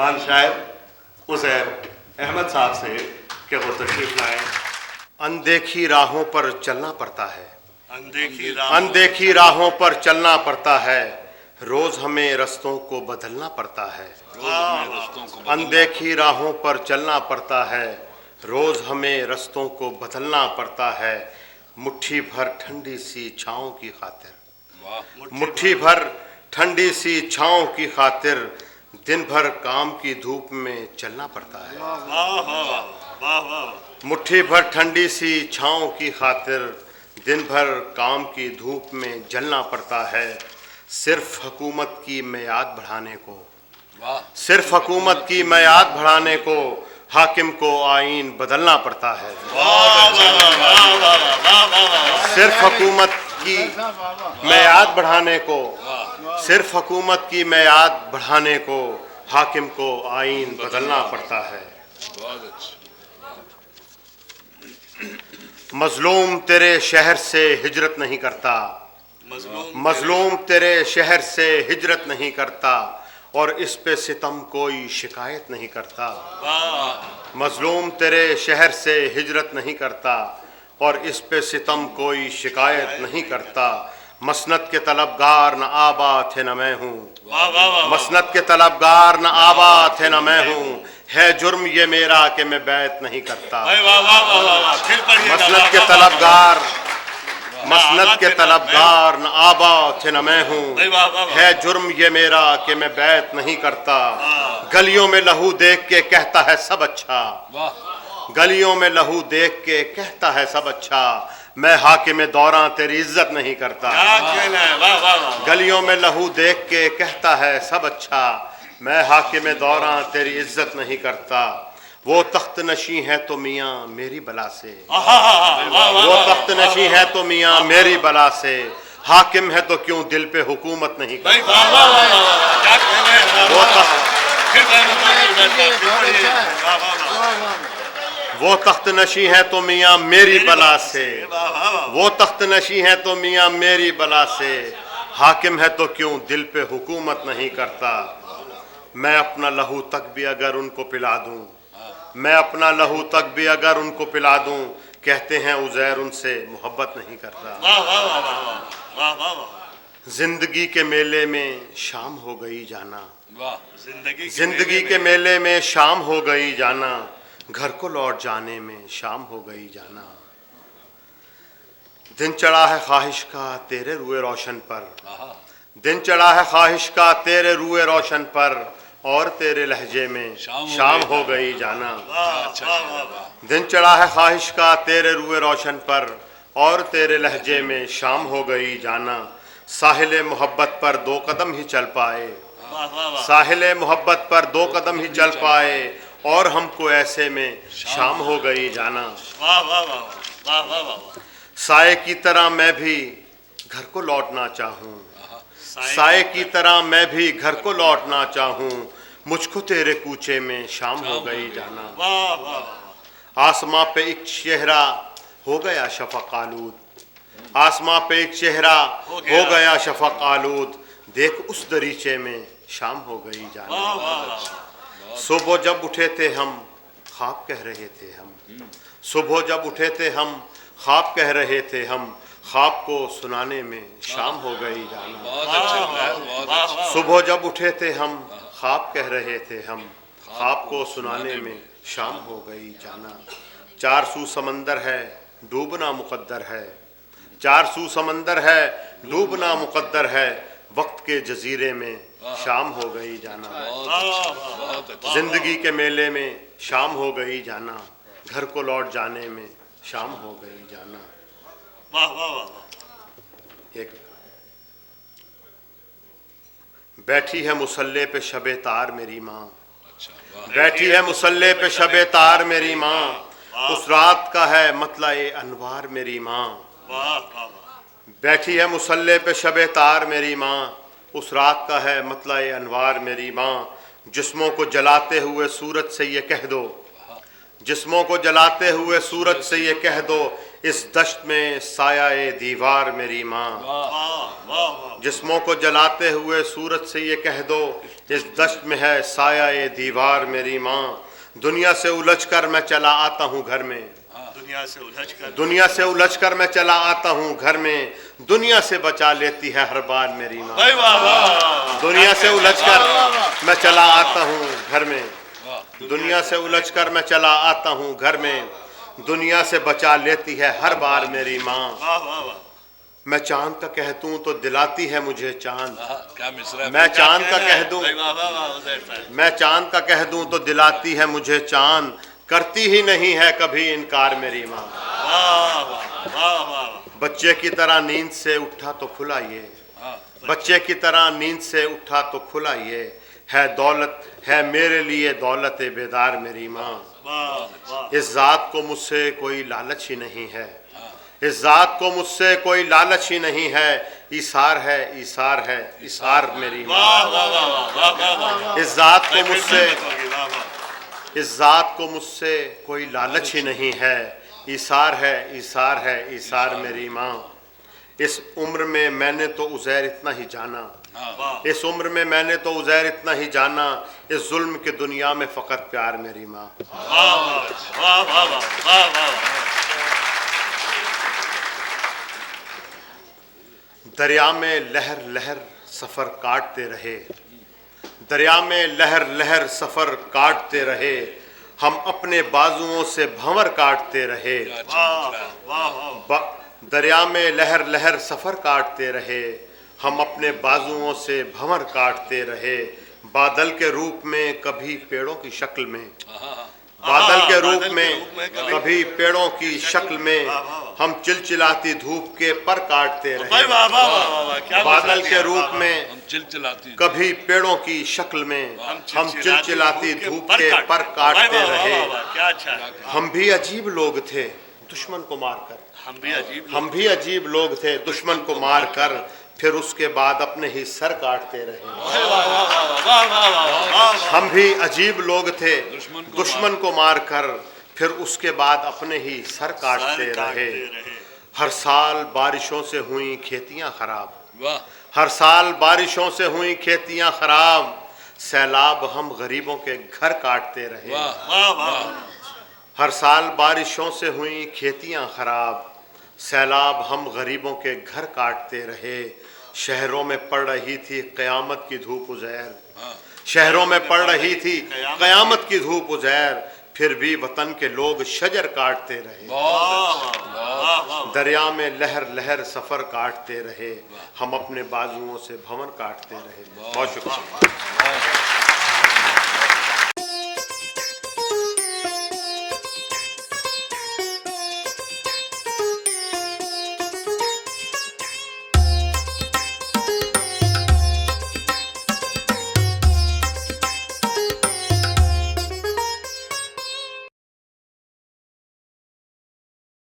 महान शायर उज़ैर अहमद साहब से कि वो तशरीफ लाएं। अनदेखी राहों पर चलना पड़ता है, अनदेखी राहों पर चलना पड़ता है, रोज हमें रस्तों को बदलना पड़ता है। अनदेखी राहों पर चलना पड़ता है, रोज हमें रस्तों को बदलना पड़ता है। मुट्ठी भर ठंडी सी छाँव की खातिर, मुट्ठी भर ठंडी सी छाँव की खातिर, दिन भर काम की धूप में चलना पड़ता है। मुट्ठी भर ठंडी सी छाँव की खातिर, दिन भर काम की धूप में जलना पड़ता है। सिर्फ हुकूमत की मियाद बढ़ाने को, सिर्फ हुकूमत की मियाद बढ़ाने को हाकिम को आईन बदलना पड़ता है। सिर्फ हुकूमत की मियाद बढ़ाने को, सिर्फ हुकूमत की मियाद बढ़ाने को हाकिम को आईन बदलना पड़ता है। मजलूम तेरे शहर से हिजरत नहीं करता, मजलूम तेरे शहर से हिजरत नहीं करता, और इस पे सितम कोई शिकायत नहीं करता। मजलूम तेरे शहर से हिजरत नहीं करता, और इस पे सितम कोई शिकायत नहीं करता। मसनद के तलबगार न आबा थे न मैं हूँ, मसनद के तलबगार न आबा थे न मैं हूँ, है जुर्म ये मेरा कि मैं बैत नहीं करता। मसनद के तलबगार, मसनद के तलबगार न आबा थे न मैं हूँ, है जुर्म ये मेरा कि मैं बैत नहीं करता। गलियों में लहू देख के कहता है सब अच्छा, गलियों में लहू देख के कहता है सब अच्छा, मैं हाकिम दौरां तेरी इज्जत नहीं करता। गलियों में लहू देख के कहता है सब अच्छा, मैं हाकिम दौरां तेरी इज्जत नहीं करता। वो तख्त नशी है तो मियाँ मेरी बला से, वो तख्त नशी है तो मियाँ मेरी बला से, हाकिम है तो क्यों दिल पे हुकूमत नहीं करता। वो तख्त नशी है तो मियाँ मेरी बला से, वो तख्त नशी है तो मियाँ मेरी बला से, हाकिम है तो क्यों दिल पे हुकूमत नहीं करता। मैं अपना लहू तक भी अगर उनको पिला दूं, मैं अपना लहू तक भी अगर उनको पिला दूं, कहते हैं उज़ैर उनसे मोहब्बत नहीं करता। जिंदगी के मेले में शाम हो गई जाना, जिंदगी के मेले में शाम हो गई जाना, घर को लौट जाने में शाम हो गई जाना। दिन चढ़ा है ख्वाहिश का तेरे रुए रोशन पर, दिन चढ़ा है ख्वाहिश का तेरे रुए रोशन पर, और तेरे लहजे में शाम हो गई जाना। दिन चढ़ा है ख्वाहिश का तेरे रुए रोशन पर, और तेरे लहजे में शाम हो गई जाना। साहिल मोहब्बत पर दो कदम ही चल पाए, साहिल मोहब्बत पर दो कदम ही चल पाए, और हमको ऐसे में शाम हो गई जाना। साए की तरह मैं भी घर को लौटना चाहूँ, साए की तरह मैं भी घर को लौटना चाहूँ, मुझको तेरे कूचे में शाम हो गई जाना। आसमां पे एक चेहरा हो गया शफक आलूद, आसमां पे एक चेहरा हो गया शफक आलूद, देख उस दरीचे में शाम हो गई जाना। सुबह जब उठे थे हम ख्वाब कह रहे थे हम, सुबह जब उठे थे हम ख्वाब कह रहे थे हम, ख्वाब को सुनाने में शाम हो गई जाना। सुबह जब उठे थे हम ख्वाब कह रहे थे हम, ख्वाब को सुनाने में शाम हो गई जाना। चार सू समंदर है डूबना मुकद्दर है, चार सू समंदर है डूबना मुकद्दर है, वक्त के जजीरे में शाम हो गई जाना। जिंदगी के मेले में शाम हो गई जाना, घर को लौट जाने में शाम हो गई जाना। एक बैठी है मुसल्ले पे शबे तार मेरी माँ, बैठी है मुसल्ले पे शबे तार मेरी माँ, उस रात का है मतला ए अनवार मेरी माँ। बैठी है मुसल्ले पे शबे तार मेरी माँ, उस रात का है मतला ए अनवार मेरी माँ। जिस्मों को जलाते हुए सूरज से ये कह दो, जिस्मों को जलाते हुए सूरज से ये कह दो, इस दश्त में साया दीवार मेरी माँ। वाह वाह वाह जिस्मों को जलाते हुए सूरज से ये कह दो, इस दश्त में है साया दीवार मेरी माँ। दुनिया से उलझकर मैं चला आता हूँ घर में, दुनिया से उलझकर मैं चला आता हूँ घर में। दुनिया से बचा लेती है हर बार मेरी माँ। दुनिया से उलझकर मैं चला आता हूँ घर में, दुनिया से उलझकर मैं चला आता हूँ घर में। दुनिया से बचा लेती है हर बार मेरी माँ। मैं चांद का कह दूं तो दिलाती है मुझे चांद। क्या मिसरा है? मैं चांद का कह दूं, मैं चांद का कह दूं तो दिलाती है मुझे चांद। करती ही नहीं है कभी इनकार मेरी माँ। बच्चे की तरह नींद से उठा तो खुला ये, बच्चे की तरह नींद से उठा तो खुला ये। है दौलत है मेरे लिए दौलत बेदार मेरी माँ। इस जात को मुझसे कोई लालच ही नहीं है, इस जात को मुझसे कोई लालच ही नहीं है। इसार है इसार है इसार मेरी माँ। इस जात को मुझसे, इस जात को मुझसे कोई लालच ही नहीं है। इसार है इसार है इसार मेरी माँ। इस उम्र में मैंने तो उज़ैर इतना ही जाना, इस उम्र में मैंने तो उज़ैर इतना ही जाना। इस जुल्म की दुनिया में फ़कत प्यार मेरी माँ। दरिया में लहर लहर सफ़र काटते रहे, दरिया में लहर लहर सफ़र काटते रहे। हम अपने बाजुओं से भंवर काटते रहे। दरिया में लहर लहर सफ़र काटते रहे, हम अपने बाजुओं से भंवर काटते रहे। बादल के रूप में कभी पेड़ों की शक्ल में, बादल के रूप में कभी पेड़ों की शक्ल में हम चिलचिलाती धूप के पर काटते रहे। बादल के रूप में कभी पेड़ों की शक्ल में हम चिलचिलाती धूप के पर काटते रहे। हम भी अजीब लोग थे दुश्मन को मारकर, हम भी अजीब लोग थे दुश्मन को मारकर। फिर उसके बाद अपने ही सर काटते रहे। हम भी अजीब लोग थे दुश्मन को मारकर, फिर उसके बाद अपने ही सर काटते रहे। हर साल बारिशों से हुई खेतियां खराब, हर साल बारिशों से हुई खेतियां खराब। सैलाब हम गरीबों के घर काटते रहे। हर साल बारिशों से हुई खेतियां खराब, सैलाब हम गरीबों के घर काटते रहे। शहरों में पड़ रही थी क़यामत की धूप उज़ैर, शहरों में पड़ रही थी क़यामत की धूप उज़ैर। फिर भी वतन के लोग शजर काटते रहे। दरिया में लहर लहर सफ़र काटते रहे, हम अपने बाजुओं से भंवर काटते रहे। बहुत शुक्रिया।